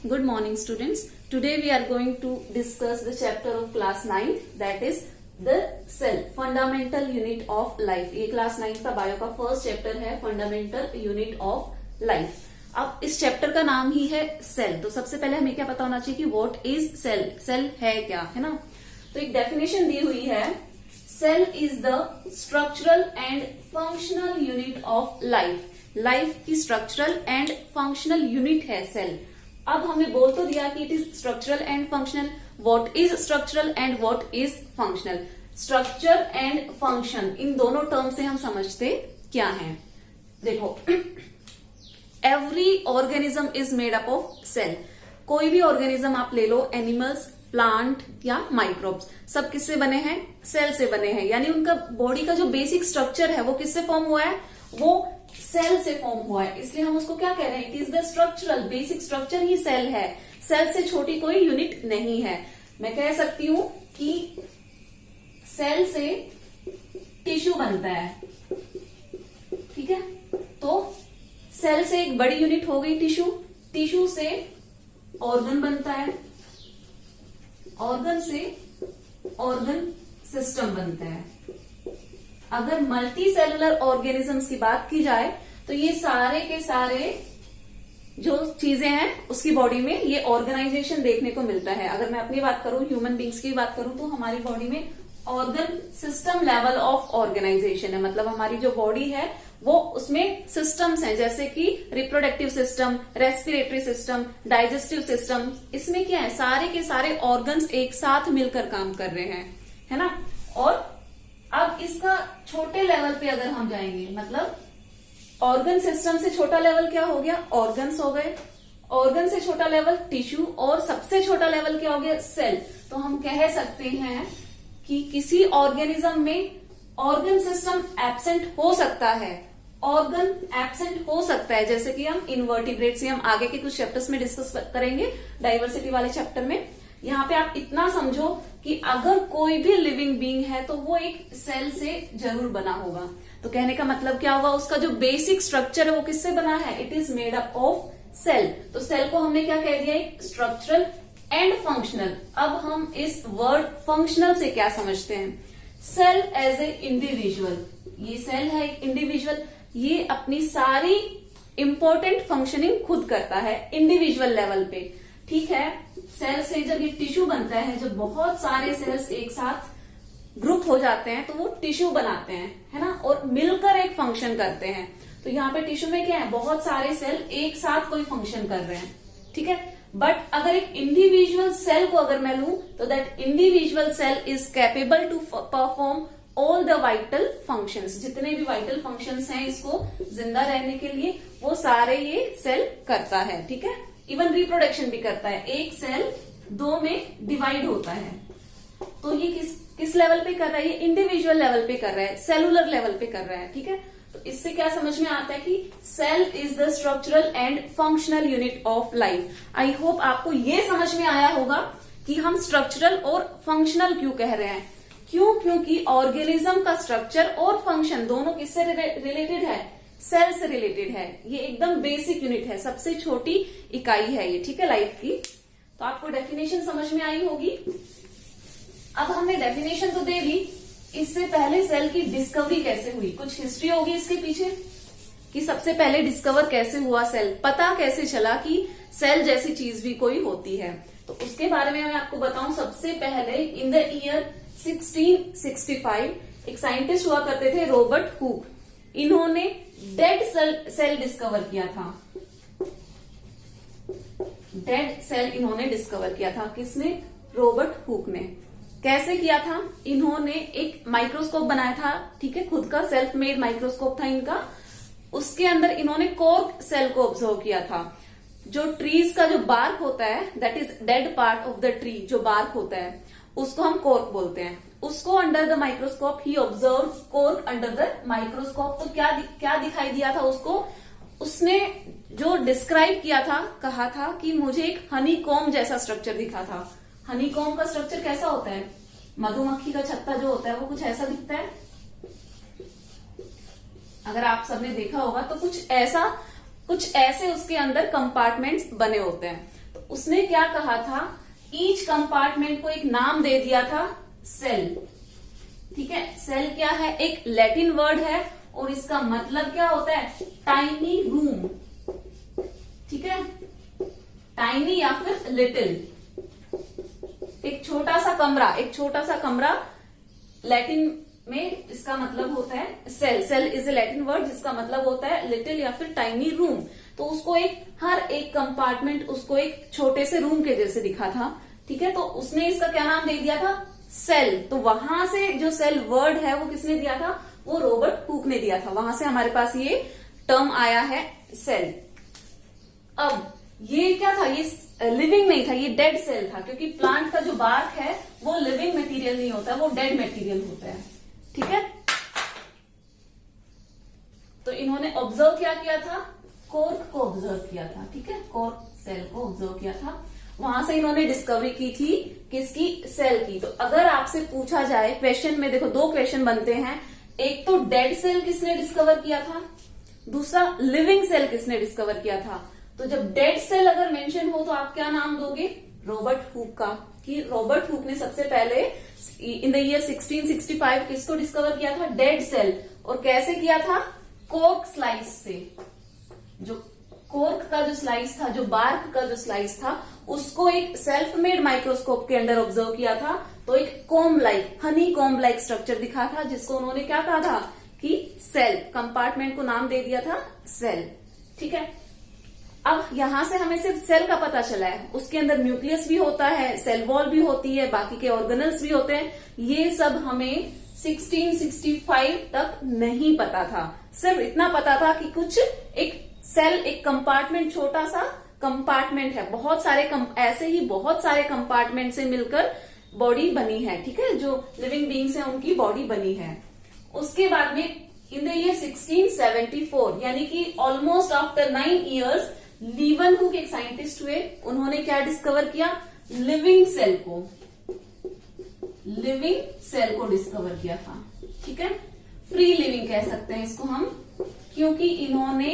Good morning, students. Today we are going to discuss the chapter of class 9, that is the cell, fundamental unit of life. ये class 9 का bio का first chapter है, fundamental unit of life. अब इस chapter का नाम ही है cell. तो सबसे पहले हमें क्या पता होना चाहिए कि व्हाट इज सेल, सेल है क्या, है ना. तो एक डेफिनेशन दी हुई है, cell is the structural and functional unit of life. Life की स्ट्रक्चरल एंड फंक्शनल यूनिट है सेल. अब हमें बोल तो दिया कि it is structural and functional. What is structural and what is functional. Structure and function, इन दोनों टर्म से हम समझते क्या है. देखो, every organism is made up of cell. कोई भी ऑर्गेनिज्म आप ले लो, एनिमल्स, प्लांट या माइक्रोब्स, सब किससे बने हैं? सेल से बने हैं. यानी उनका बॉडी का जो बेसिक स्ट्रक्चर है वो किससे फॉर्म हुआ है? वो सेल से फॉर्म हुआ है. इसलिए हम उसको क्या कह रहे हैं? It is the structural, basic structure ही सेल है. सेल से छोटी कोई यूनिट नहीं है. मैं कह सकती हूं कि सेल से टिश्यू बनता है. ठीक है, तो सेल से एक बड़ी यूनिट हो गई टिश्यू. टिश्यू से ऑर्गन बनता है, ऑर्गन से ऑर्गन सिस्टम बनता है. अगर मल्टी सेलुलर ऑर्गेनिजम्स की बात की जाए तो ये सारे के सारे जो चीजें हैं उसकी बॉडी में ये ऑर्गेनाइजेशन देखने को मिलता है. अगर मैं अपनी बात करूं, ह्यूमन बींग्स की बात करूं, तो हमारी बॉडी में organ system level of organisation है. मतलब हमारी जो बॉडी है वो उसमें सिस्टम्स हैं, जैसे कि reproductive system, respiratory system, digestive system. इसमें क्या है? सारे के सारे ऑर्गन्स एक साथ मिलकर काम कर रहे हैं, है ना. और अब इसका छोटे लेवल पे अगर हम जाएंगे, मतलब ऑर्गन सिस्टम से छोटा लेवल क्या हो गया? ऑर्गन्स हो गए. ऑर्गन से छोटा लेवल टिश्यू, और सबसे छोटा लेवल क्या हो गया? सेल. तो हम कह सकते हैं कि किसी ऑर्गेनिज्म में ऑर्गन सिस्टम एब्सेंट हो सकता है, ऑर्गन एब्सेंट हो सकता है. जैसे कि हम इनवर्टिब्रेट से हम आगे के कुछ चैप्टर्स में डिस्कस करेंगे, डाइवर्सिटी वाले चैप्टर में. यहाँ पे आप इतना समझो कि अगर कोई भी लिविंग बीइंग है तो वो एक सेल से जरूर बना होगा. तो कहने का मतलब क्या होगा? उसका जो बेसिक स्ट्रक्चर है वो किससे बना है? It is made up of cell. तो सेल को हमने क्या कह दिया? एक स्ट्रक्चरल एंड फंक्शनल. अब हम इस वर्ड फंक्शनल से क्या समझते हैं? Cell as a individual. ये सेल है एक इंडिविजुअल, ये अपनी सारी इंपॉर्टेंट फंक्शनिंग खुद करता है इंडिविजुअल लेवल पे. ठीक है, सेल से जब ये टिश्यू बनता है, जब बहुत सारे सेल्स एक साथ ग्रुप हो जाते हैं तो वो टिश्यू बनाते हैं, है ना, और मिलकर एक फंक्शन करते हैं. तो यहाँ पे टिश्यू में क्या है? बहुत सारे सेल एक साथ कोई फंक्शन कर रहे हैं. ठीक है, बट अगर एक इंडिविजुअल सेल को अगर मैं लूं तो that individual cell is capable to perform all the vital functions. जितने भी वाइटल फंक्शंस हैं इसको जिंदा रहने के लिए, वो सारे ये सेल करता है. ठीक है, इवन रिप्रोडक्शन भी करता है. एक सेल दो में डिवाइड होता है. तो ये किस लेवल पे कर रहा है? ये इंडिविजुअल लेवल पे कर रहा है, सेलुलर लेवल पे कर रहा है. ठीक है, तो इससे क्या समझ में आता है कि cell is the structural and functional unit of life. I hope आपको ये समझ में आया होगा कि हम स्ट्रक्चरल और फंक्शनल क्यों कह रहे हैं. क्यों? क्योंकि ऑर्गेनिज्म का स्ट्रक्चर और फंक्शन दोनों किससे रिलेटेड है? सेल से रिलेटेड है. ये एकदम बेसिक यूनिट है, सबसे छोटी इकाई है ये. ठीक है, लाइफ की. तो आपको डेफिनेशन समझ में आई होगी. अब हमने डेफिनेशन तो दे दी, इससे पहले सेल की डिस्कवरी कैसे हुई, कुछ हिस्ट्री होगी इसके पीछे कि सबसे पहले डिस्कवर कैसे हुआ सेल, पता कैसे चला कि सेल जैसी चीज भी कोई होती है. तो उसके बारे में मैं आपको बताऊं. सबसे पहले इन द ईयर 1665 एक साइंटिस्ट हुआ करते थे, रॉबर्ट हुक. इन्होंने डेड सेल डिस्कवर किया था. डेड सेल इन्होंने डिस्कवर किया था. किसने? रॉबर्ट हुक ने. कैसे किया था? इन्होंने एक माइक्रोस्कोप बनाया था. ठीक है, खुद का सेल्फ मेड माइक्रोस्कोप था इनका. उसके अंदर इन्होंने कॉर्क सेल को ऑब्जर्व किया था. जो ट्रीज का जो बार्क होता है, that is dead part of the tree, जो बार्क होता है उसको हम कॉर्क बोलते हैं. उसको under the microscope he observe cork under the microscope. तो क्या दिखाई दिया था उसको? उसने जो डिस्क्राइब किया था, कहा था कि मुझे एक हनी कॉम्ब जैसा स्ट्रक्चर दिखा था. हनी कॉम्ब का स्ट्रक्चर कैसा होता है? मधुमक्खी का छत्ता जो होता है वो कुछ ऐसा दिखता है. अगर आप सबने देखा होगा तो कुछ ऐसे उसके अंदर कंपार्टमेंट्स बने होते हैं. तो उसने क्या कहा था, ईच कंपार्टमेंट को एक नाम दे दिया था सेल। ठीक है, सेल क्या है, एक लैटिन वर्ड है और इसका मतलब क्या होता है, टाइनी रूम। ठीक है, टाइनी या फिर लिटिल, एक छोटा सा कमरा, एक छोटा सा कमरा लैटिन में इसका मतलब होता है cell. Cell is a Latin word जिसका मतलब होता है लिटिल या फिर टाइनी रूम। तो उसको एक, हर एक कंपार्टमेंट उसको एक छोटे से रूम के जैसे दिखा था। ठीक है, तो उसने इसका क्या नाम दे दिया था, सेल। तो वहां से जो सेल वर्ड है वो किसने दिया था, वो रॉबर्ट हुक ने दिया था। वहां से हमारे पास ये टर्म आया है सेल। अब ये क्या था, ये लिविंग नहीं था, ये डेड सेल था, क्योंकि प्लांट का जो बार्क है वो लिविंग मटेरियल नहीं होता, वो डेड मटेरियल होता है। ठीक है, तो इन्होंने ऑब्जर्व क्या किया था, कॉर्क को ऑब्जर्व किया था। ठीक है, कॉर्क सेल को ऑब्जर्व किया था, वहां से इन्होंने डिस्कवरी की थी किसकी, सेल की। तो अगर आपसे पूछा जाए क्वेश्चन में, देखो दो क्वेश्चन बनते हैं, एक तो डेड सेल किसने डिस्कवर किया था, दूसरा लिविंग सेल किसने डिस्कवर किया था। तो जब डेड सेल अगर मेंशन हो तो आप क्या नाम दोगे, रॉबर्ट हुक का, कि रॉबर्ट हुक ने सबसे पहले इन द ईयर 1665 किसको डिस्कवर किया था, डेड सेल। और कैसे किया था, कॉर्क स्लाइस से। जो कॉर्क का जो स्लाइस था, जो बार्क का जो स्लाइस था, उसको एक सेल्फ मेड माइक्रोस्कोप के अंडर ऑब्जर्व किया था। तो एक comb like, Honey comb like structure दिखा था, जिसको उन्होंने क्या कहा था कि सेल, कंपार्टमेंट को नाम दे दिया था सेल। ठीक है, अब यहां से हमें सिर्फ सेल का पता चला है, उसके अंदर न्यूक्लियस भी होता है, सेल वॉल भी होती है, बाकी के ऑर्गेनल्स भी होते हैं। ये सब हमें 1665 तक नहीं पता था। सिर्फ इतना पता था कि कुछ एक सेल, एक कंपार्टमेंट, छोटा सा कंपार्टमेंट है, बहुत सारे ऐसे ही बहुत सारे कंपार्टमेंट से मिलकर बॉडी बनी है। ठीक है, जो लिविंग बींग्स हैं उनकी बॉडी बनी है। उसके बाद में इन द ईयर 1674, यानी कि ऑलमोस्ट आफ्टर 9 इयर्स, लीवन हुक एक साइंटिस्ट हुए, उन्होंने क्या डिस्कवर किया, लिविंग सेल को, लिविंग सेल को डिस्कवर किया था। ठीक है, फ्री लिविंग कह सकते हैं इसको हम, क्योंकि इन्होंने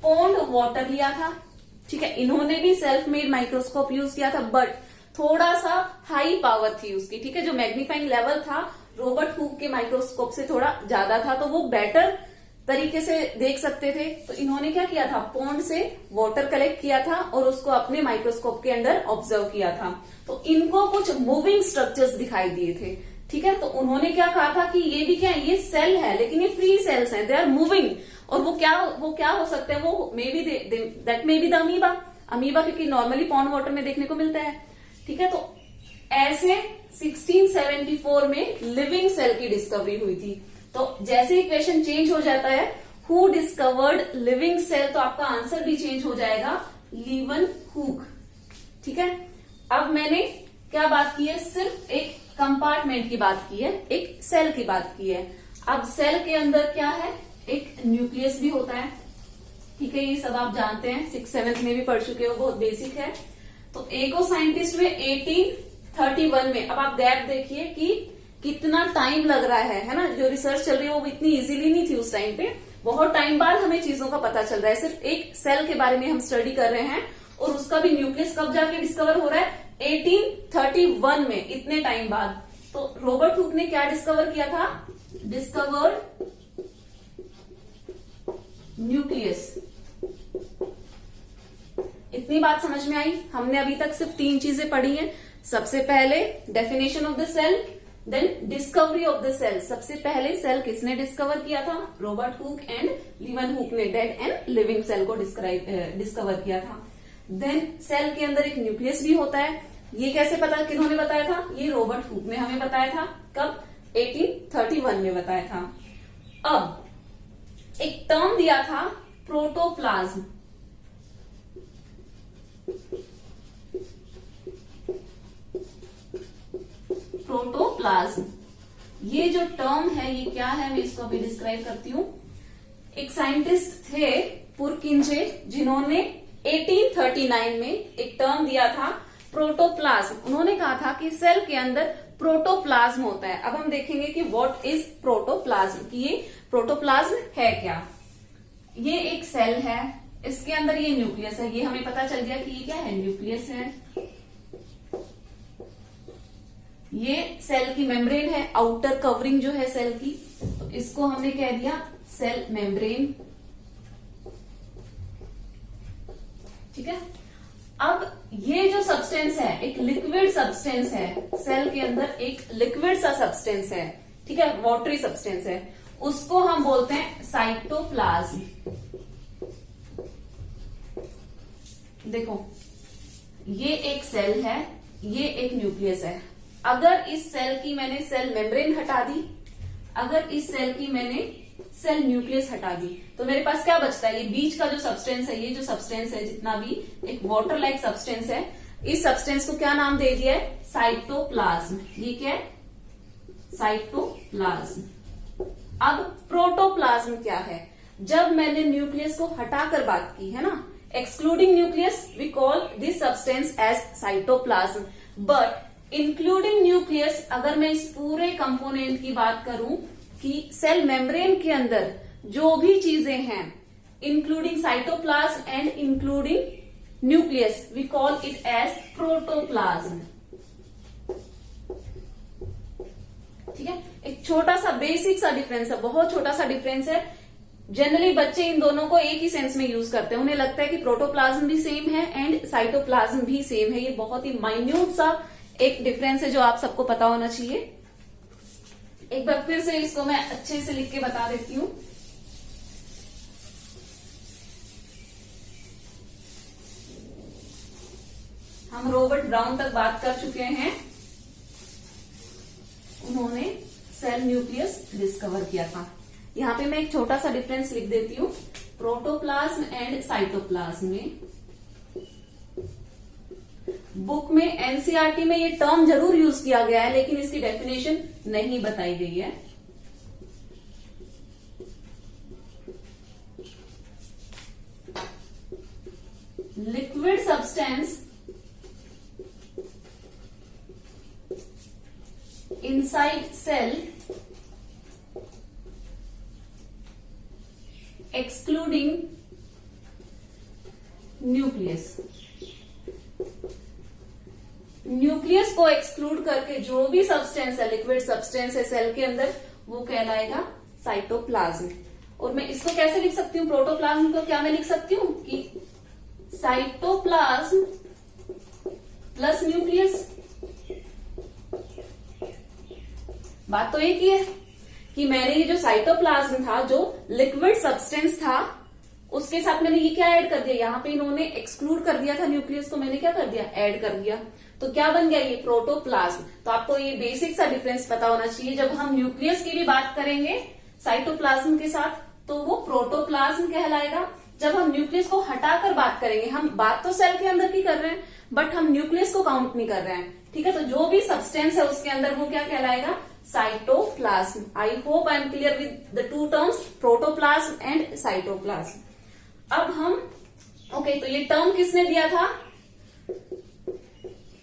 पॉन्ड वाटर लिया था। ठीक है, इन्होंने भी सेल्फ मेड माइक्रोस्कोप यूज किया था, बट थोड़ा सा हाई पावर थी उसकी। ठीक है, जो मैग्नीफाइंग लेवल था रॉबर्ट हुक के माइक्रोस्कोप से थोड़ा ज्यादा था, तो वो बेटर तरीके से देख सकते थे। तो इन्होंने क्या किया था, पॉन्ड से वाटर कलेक्ट किया था और उसको अपने माइक्रोस्कोप के अंदर ऑब्जर्व किया था। तो इनको कुछ मूविंग स्ट्रक्चर्स दिखाई दिए थे। ठीक है, तो उन्होंने क्या कहा था कि ये भी क्या है, ये सेल है, लेकिन ये फ्री सेल्स हैं, दे आर मूविंग। और वो क्या हो सकते हैं, वो may be that may be the amoeba, amoeba क्योंकि नॉर्मली पॉन्ड वाटर में देखने को मिलता है। ठीक है, तो ऐसे 1674 में लिविंग सेल की डिस्कवरी हुई थी। तो जैसे ही क्वेश्चन चेंज हो जाता है, हु डिस्कवर्ड लिविंग सेल, तो आपका आंसर भी चेंज हो जाएगा, लीवन हुक। ठीक है, अब मैंने क्या बात की है, सिर्फ एक कंपार्टमेंट की बात की है, एक सेल की बात की है। अब सेल के अंदर क्या है, एक न्यूक्लियस भी होता है। ठीक है, ये सब आप जानते हैं, 6th-7th में भी पढ़ चुके हो, बहुत बेसिक है। तो एक और साइंटिस्ट हुए 1831 में। अब आप गैप देखिए कि कितना टाइम लग रहा है ना, जो रिसर्च चल रही है वो इतनी इजीली नहीं थी उस टाइम पे, बहुत टाइम बाद हमें चीजों का पता चल रहा है। सिर्फ एक सेल के बारे में हम स्टडी कर रहे हैं और उसका भी न्यूक्लियस कब जाके डिस्कवर हो रहा है, 1831 में, इतने टाइम बाद। तो रॉबर्ट हुक ने क्या डिस्कवर किया था, डिस्कवर्ड न्यूक्लियस। इतनी बात समझ में आई। हमने अभी तक सिर्फ 3 चीजें पढ़ी हैं। सबसे पहले definition of the cell, then discovery of the cell. सबसे पहले सेल किसने डिस्कवर किया था, Robert Hooke and Leeuwenhoek ने डेड एंड लिविंग सेल को डिस्कवर किया था। देन सेल के अंदर एक न्यूक्लियस भी होता है। ये कैसे पता, किन्होंने बताया था, ये रॉबर्ट हुक ने हमें बताया था। कब, 1831 में बताया था। अब एक टर्म दिया था प्रोटोप्लाज्म। प्रोटोप्लाज्म, ये जो टर्म है ये क्या है, मैं इसको अभी डिस्क्राइब करती हूँ। एक साइंटिस्ट थे पुरकिंजे, जिन्होंने 1839 में एक टर्म दिया था प्रोटोप्लाज्म। उन्होंने कहा था कि सेल के अंदर प्रोटोप्लाज्म होता है। अब हम देखेंगे कि व्हाट इज प्रोटोप्लाज्म, कि ये प्रोटोप्लाज्म है क्या। ये एक सेल है, इसके अंदर ये न्यूक्लियस है, ये हमें पता चल गया कि ये क्या है, न्यूक्लियस है। ये सेल की मेम्ब्रेन है, आउटर कवरिंग जो है सेल की, तो इसको हमने कह दिया सेल मेम्ब्रेन। ठीक है। अब ये जो सब्सटेंस है एक लिक्विड सब्सटेंस है, सेल के अंदर एक लिक्विड सा सब्सटेंस है, ठीक है, वाटरी सब्सटेंस है, उसको हम बोलते हैं साइटोप्लाज्म। देखो ये एक सेल है, ये एक न्यूक्लियस है। अगर इस सेल की मैंने सेल मेम्ब्रेन हटा दी, अगर इस सेल की मैंने सेल न्यूक्लियस हटा दी, तो मेरे पास क्या बचता है, ये बीच का जो सब्सटेंस है, ये जो सब्सटेंस है जितना भी एक वाटर लाइक सब्सटेंस है, इस सब्सटेंस को क्या नाम दे दिया है, साइटोप्लाज्म। ये क्या है, साइटोप्लाज्म। अब प्रोटोप्लाज्म क्या है, जब मैंने न्यूक्लियस को हटाकर बात की है ना, excluding nucleus we call this substance as cytoplasm, but including nucleus अगर मैं इस पूरे कंपोनेंट की बात करूं कि सेल मेम्ब्रेन के अंदर जो भी चीजें हैं, including cytoplasm and including nucleus, we call it as protoplasm. ठीक है, एक छोटा सा बेसिक सा डिफरेंस है, बहुत छोटा सा डिफरेंस है। जनरली बच्चे इन दोनों को एक ही सेंस में यूज करते हैं, उन्हें लगता है कि प्रोटोप्लाज्म भी सेम है एंड साइटोप्लाज्म भी सेम है। ये बहुत ही माइन्यूट सा एक डिफरेंस है जो आप सबको पता होना चाहिए। एक बार फिर से इसको मैं अच्छे से लिख के बता देती हूं। हम रॉबर्ट ब्राउन तक बात कर चुके हैं, उन्होंने सेल न्यूक्लियस डिस्कवर किया था। यहां पे मैं एक छोटा सा डिफरेंस लिख देती हूं, प्रोटोप्लाज्म एंड साइटोप्लाज्म में। बुक में एनसीईआरटी में ये टर्म जरूर यूज किया गया है, लेकिन इसकी डेफिनेशन नहीं बताई गई है। Liquid substance inside cell excluding nucleus। Nucleus को एक्सक्लूड करके जो भी सब्सटेंस है, लिक्विड सब्सटेंस है सेल के अंदर, वो कहलाएगा साइटोप्लाज्म। और मैं इसको कैसे लिख सकती हूँ, प्रोटोप्लाज्म को क्या मैं लिख सकती हूँ कि साइटोप्लाज्म प्लस न्यूक्लियस। बात तो एक ही है कि मैंने ये जो साइटोप्लाज्म था, जो लिक्विड सब्सटेंस था, उसके साथ मैंने ये क्या ऐड कर दिया, यहाँ पे इन्होंने एक्सक्लूड कर दिया था न्यूक्लियस को, मैंने क्या कर दिया, ऐड कर दिया, तो क्या बन गया ये प्रोटोप्लाज्म। तो आपको ये बेसिक सा डिफरेंस पता होना चाहिए। जब हम न्यूक्लियस की भी बात करेंगे साइटोप्लाज्म के साथ, तो वो प्रोटोप्लाज्म कहलाएगा। जब हम न्यूक्लियस को हटाकर बात करेंगे, हम बात तो सेल के अंदर की कर रहे हैं, बट हम न्यूक्लियस को काउंट नहीं कर रहे हैं, ठीक है, तो जो भी सब्सटेंस है उसके अंदर वो क्या कहलाएगा, cytoplasm. I hope I am clear with the two terms, protoplasm and cytoplasm. अब हम ओके, तो ये टर्म किसने दिया था,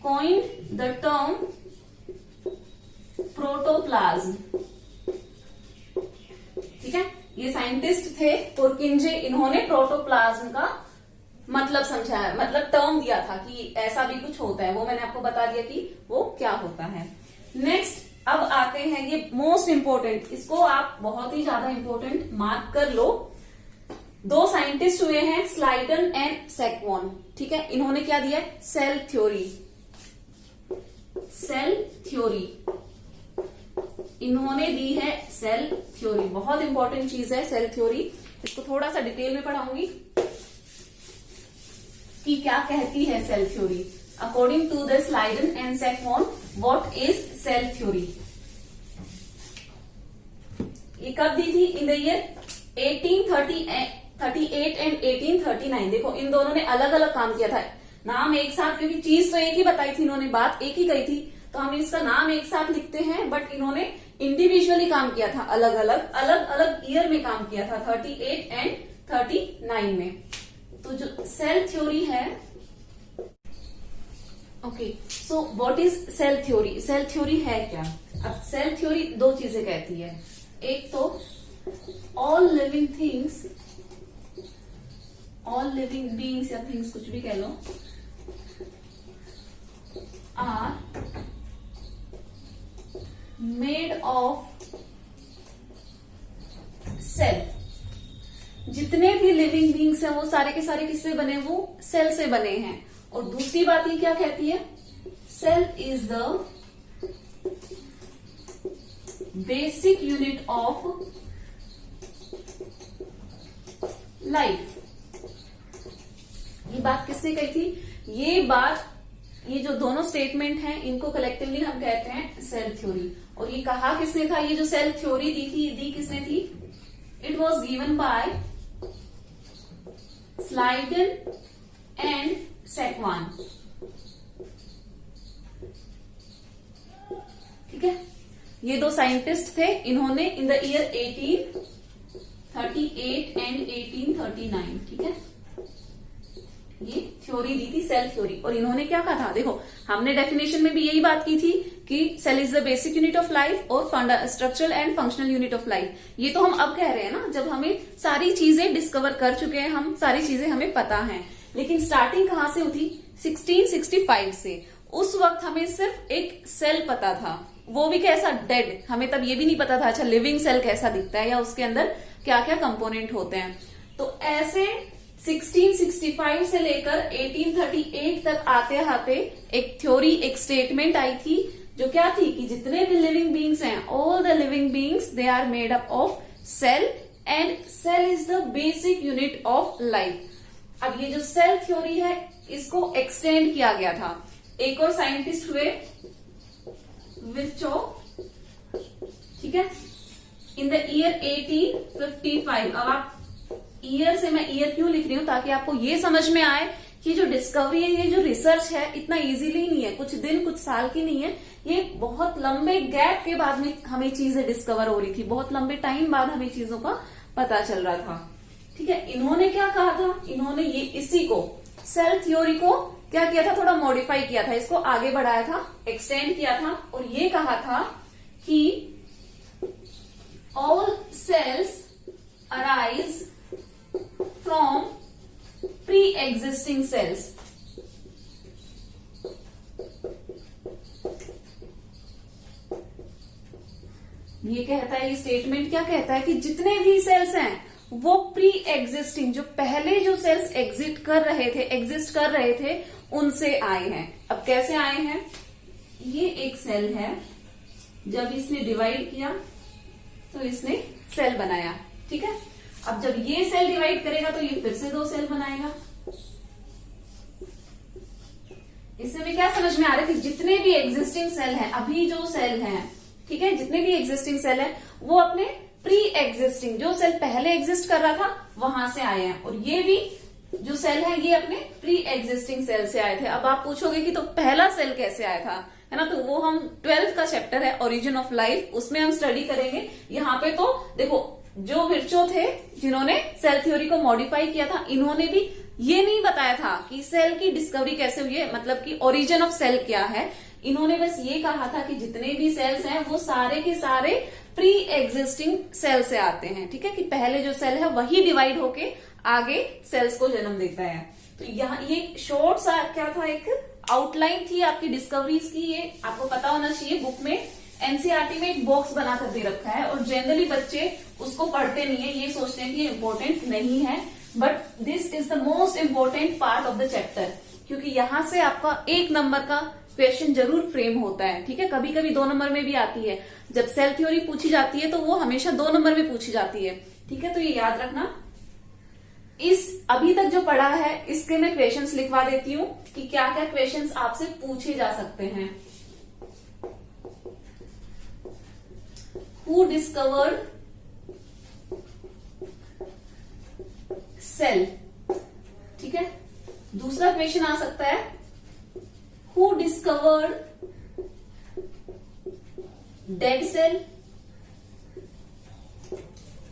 coined the term प्रोटोप्लाज्म। ठीक है, ये साइंटिस्ट थे पुरकिंजे, इन्होंने प्रोटोप्लाज्म का मतलब समझाया, मतलब टर्म दिया था कि ऐसा भी कुछ होता है, वो मैंने आपको बता दिया कि वो क्या होता है। नेक्स्ट अब आते हैं, ये मोस्ट इंपोर्टेंट, इसको आप बहुत ही ज्यादा इंपोर्टेंट मार्क कर लो। दो साइंटिस्ट हुए हैं, स्लाइडन एंड सैकवॉन। ठीक है, इन्होंने क्या दिया, सेल थ्योरी। सेल थ्योरी इन्होंने दी है, सेल थ्योरी बहुत इंपॉर्टेंट चीज है सेल थ्योरी। इसको थोड़ा सा डिटेल में पढ़ाऊंगी कि क्या कहती है cell theory. According to the Schleiden and Schwann, what is cell theory. ये कब दी थी, इन द ईयर 1838 एंड 1839। देखो इन दोनों ने अलग अलग काम किया था, नाम एक साथ, क्योंकि चीज तो एक ही बताई थी इन्होंने, बात एक ही कही थी, तो हम इसका नाम एक साथ लिखते हैं, बट इन्होंने इंडिविजुअली काम किया था, अलग अलग ईयर में काम किया था, 38 एंड 39 में। तो जो सेल थ्योरी है, okay, so what is cell theory. Cell theory है क्या। अब सेल थ्योरी दो चीजें कहती है, एक तो all living things all living beings या थिंग्स कुछ भी कह लो, आर मेड ऑफ सेल। जितने भी लिविंग बीइंग्स हैं वो सारे के सारे किससे बने, वो सेल से बने हैं। और दूसरी बात ये क्या कहती है, cell is the basic unit of life. ये बात किसने कही थी, ये बात, ये जो दोनों स्टेटमेंट हैं इनको कलेक्टिवली हम कहते हैं सेल थ्योरी। और ये कहा किसने था, ये जो सेल थ्योरी दी किसने थी, it was given by Schleiden and Schwann. ठीक है, ये दो साइंटिस्ट थे, इन्होंने इन द ईयर 1838 एंड 1839, ठीक है, ये थ्योरी दी थी सेल थ्योरी। और इन्होंने क्या कहा था, देखो हमने डेफिनेशन में भी यही बात की थी कि cell is the basic unit of life और structural and functional unit of life. ये तो हम अब कह रहे हैं ना, जब हमें सारी चीजें डिस्कवर कर चुके हैं, हम सारी चीजें हमें पता है। लेकिन स्टार्टिंग कहां से हुई, 1665 से। उस वक्त हमें सिर्फ एक सेल पता था, वो भी कैसा, डेड। हमें तब ये भी नहीं पता था अच्छा लिविंग सेल कैसा दिखता है या उसके अंदर क्या क्या कंपोनेंट होते हैं। तो ऐसे 1665 से लेकर 1838 तक आते आते एक थ्योरी, एक स्टेटमेंट आई थी, जो क्या थी कि जितने भी लिविंग बीइंग्स हैं, all the living beings they are made up of cell and cell is the basic unit of life. अब ये जो सेल थ्योरी है इसको एक्सटेंड किया गया था। एक और साइंटिस्ट हुए विर्चो, ठीक है, इन द ईयर 1855। अब आप ईयर से, मैं ईयर क्यों लिख रही हूं, ताकि आपको ये समझ में आए कि जो डिस्कवरी है, ये जो रिसर्च है, इतना इजीली नहीं है, कुछ दिन कुछ साल की नहीं है। ये बहुत लंबे गैप के बाद में हमें चीजें डिस्कवर हो रही थी, बहुत लंबे टाइम बाद हमें चीजों का पता चल रहा था। ठीक है, इन्होंने क्या कहा था, इन्होंने ये इसी को सेल थ्योरी को क्या किया था, थोड़ा मॉडिफाई किया था, इसको आगे बढ़ाया था, एक्सटेंड किया था। और ये कहा था कि all cells arise from pre existing cells. ये कहता है, ये स्टेटमेंट क्या कहता है कि जितने भी सेल्स हैं वो प्री एग्जिस्टिंग, जो पहले जो सेल्स एग्जिस्ट कर रहे थे उनसे आए हैं। अब कैसे आए हैं, ये एक सेल है, जब इसने डिवाइड किया तो इसने सेल बनाया। ठीक है, अब जब ये सेल डिवाइड करेगा तो ये फिर से दो सेल बनाएगा। इससे हमें क्या समझ में आ रहा है कि जितने भी एग्जिस्टिंग सेल हैं, अभी जो सेल हैं, ठीक है, जितने भी एग्जिस्टिंग सेल हैं वो अपने प्री एग्जिस्टिंग, जो सेल पहले एग्जिस्ट कर रहा था वहां से आए हैं। और ये भी जो सेल है ये अपने प्री एग्जिस्टिंग सेल से आए थे। अब आप पूछोगे कि तो पहला सेल कैसे आया था, है ना, तो वो हम 12th का चैप्टर है ओरिजिन ऑफ लाइफ, उसमें हम स्टडी करेंगे। यहाँ पे तो देखो, जो विर्चो थे जिन्होंने सेल थ्योरी को मॉडिफाई किया था, इन्होंने भी ये नहीं बताया था कि सेल की डिस्कवरी कैसे हुई है, मतलब कि ओरिजिन ऑफ सेल क्या है। इन्होंने बस ये कहा था कि जितने भी सेल्स हैं वो सारे के सारे प्री एग्जिस्टिंग सेल से आते हैं। ठीक है, कि पहले जो सेल है वही डिवाइड होके आगे सेल्स को जन्म देता है। तो यहाँ ये शॉर्ट सा क्या था, एक आउटलाइन थी आपकी डिस्कवरीज की। ये आपको पता होना चाहिए, बुक में एनसीईआरटी में एक बॉक्स बनाकर दे रखा है और जनरली बच्चे उसको पढ़ते नहीं है, ये सोचते हैं कि ये इम्पोर्टेंट नहीं है, but this is the most important part of the chapter, क्योंकि यहां से आपका 1 नंबर का क्वेश्चन जरूर फ्रेम होता है। ठीक है, कभी कभी 2 नंबर में भी आती है। जब सेल थ्योरी पूछी जाती है तो वो हमेशा 2 नंबर में पूछी जाती है। ठीक है, तो ये याद रखना। इस अभी तक जो पढ़ा है इसके मैं क्वेश्चंस लिखवा देती हूँ कि क्या क्या क्वेश्चंस आपसे पूछे जा सकते हैं। हु डिस्कवर्ड सेल, ठीक है। दूसरा क्वेश्चन आ सकता है, हु डिस्कवर्ड डेड सेल।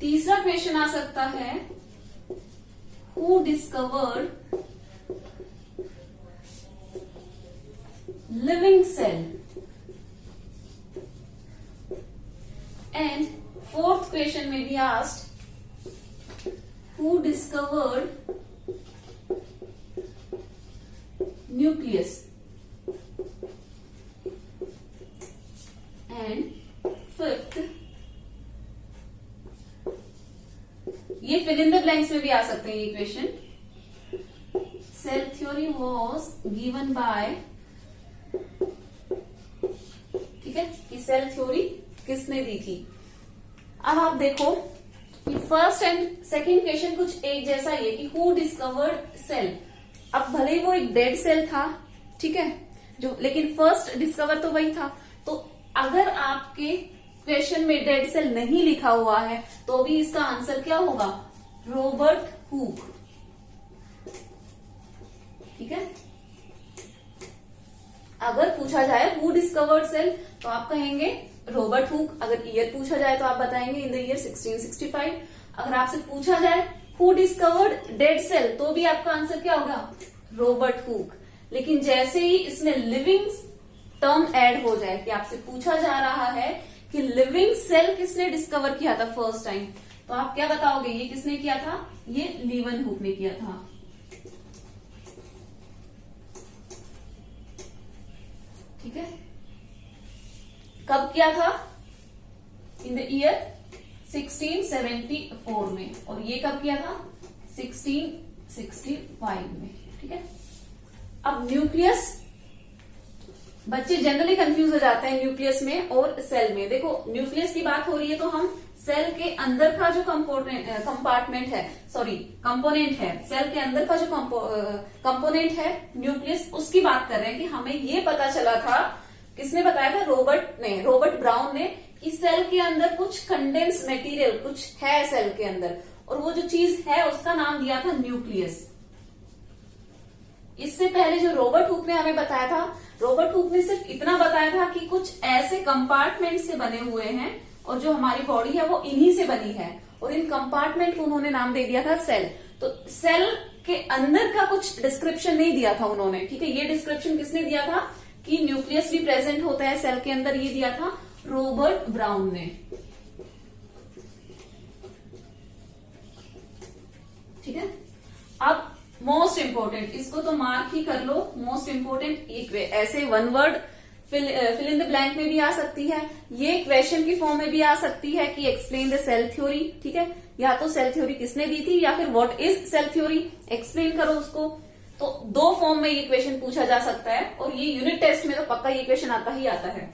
तीसरा क्वेश्चन आ सकता है, who discovered living cell. And fourth question में be asked, who discovered nucleus and fifth, ये फिल इन द ब्लैंक्स में भी आ सकते हैं ये equation. Cell theory was given by, ठीक है, कि सेल थ्योरी किसने दी थी। अब आप देखो कि फर्स्ट एंड सेकंड क्वेश्चन कुछ एक जैसा ही है कि हु डिस्कवर्ड सेल। अब भले ही वो एक डेड सेल था, ठीक है, जो, लेकिन फर्स्ट डिस्कवर तो वही था। तो अगर आपके क्वेश्चन में डेड सेल नहीं लिखा हुआ है तो भी इसका आंसर क्या होगा, रॉबर्ट हुक, ठीक है। अगर पूछा जाए हु डिस्कवर्ड सेल तो आप कहेंगे रॉबर्ट हुक। अगर ईयर पूछा जाए तो आप बताएंगे इन द ईयर 1665। अगर आपसे पूछा जाए हु डिस्कवर्ड डेड सेल तो भी आपका आंसर क्या होगा, रॉबर्ट हुक। लेकिन जैसे ही इसमें लिविंग टर्म ऐड हो जाए कि आपसे पूछा जा रहा है कि लिविंग सेल किसने डिस्कवर किया था फर्स्ट टाइम, तो आप क्या बताओगे, ये किसने किया था, ये लीवन हुक ने किया था, ठीक है। कब किया था, इन द ईयर 1674 में, और ये कब किया था, 1665 में, ठीक है। अब न्यूक्लियस, बच्चे जनरली कंफ्यूज हो जाते हैं न्यूक्लियस में और सेल में। देखो न्यूक्लियस की बात हो रही है तो हम सेल के अंदर का जो कंपार्टमेंट है, सॉरी कंपोनेंट है, सेल के अंदर का जो कंपोनेंट है न्यूक्लियस, उसकी बात कर रहे हैं कि हमें ये पता चला था, किसने बताया था, रॉबर्ट ब्राउन ने, कि सेल के अंदर कुछ कंडेंस मटेरियल कुछ है सेल के अंदर, और वो जो चीज है उसका नाम दिया था न्यूक्लियस। इससे पहले जो रॉबर्ट हुक ने हमें बताया था, रॉबर्ट हुक ने सिर्फ इतना बताया था कि कुछ ऐसे कंपार्टमेंट से बने हुए हैं और जो हमारी बॉडी है वो इन्हीं से बनी है, और इन कंपार्टमेंट को उन्होंने नाम दे दिया था सेल। तो सेल के अंदर का कुछ डिस्क्रिप्शन नहीं दिया था उन्होंने, ठीक है। ये डिस्क्रिप्शन किसने दिया था कि न्यूक्लियस भी प्रेजेंट होता है सेल के अंदर, ये दिया था रॉबर्ट ब्राउन ने, ठीक है। अब मोस्ट इंपोर्टेंट, इसको तो मार्क ही कर लो, मोस्ट इंपोर्टेंट, ऐसे one word fill in the blank में भी आ सकती है, ये क्वेश्चन की फॉर्म में भी आ सकती है कि एक्सप्लेन द सेल थ्योरी, ठीक है। या तो सेल थ्योरी किसने दी थी या फिर what is cell theory, explain करो उसको। तो दो फॉर्म में ये क्वेश्चन पूछा जा सकता है, और ये यूनिट टेस्ट में तो पक्का ये क्वेश्चन आता ही आता है।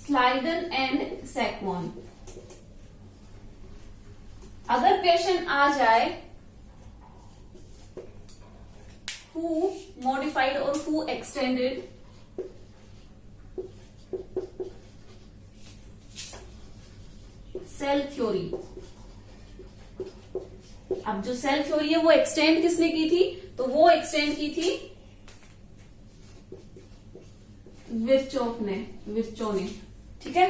स्लाइडन एंड सैकमोन, अगर क्वेश्चन आ जाए हु मॉडिफाइड और हु एक्सटेंडेड सेल थ्योरी, अब जो सेल थ्योरी है वो एक्सटेंड किसने की थी, तो वो एक्सटेंड की थी विर्चो ने, ठीक है।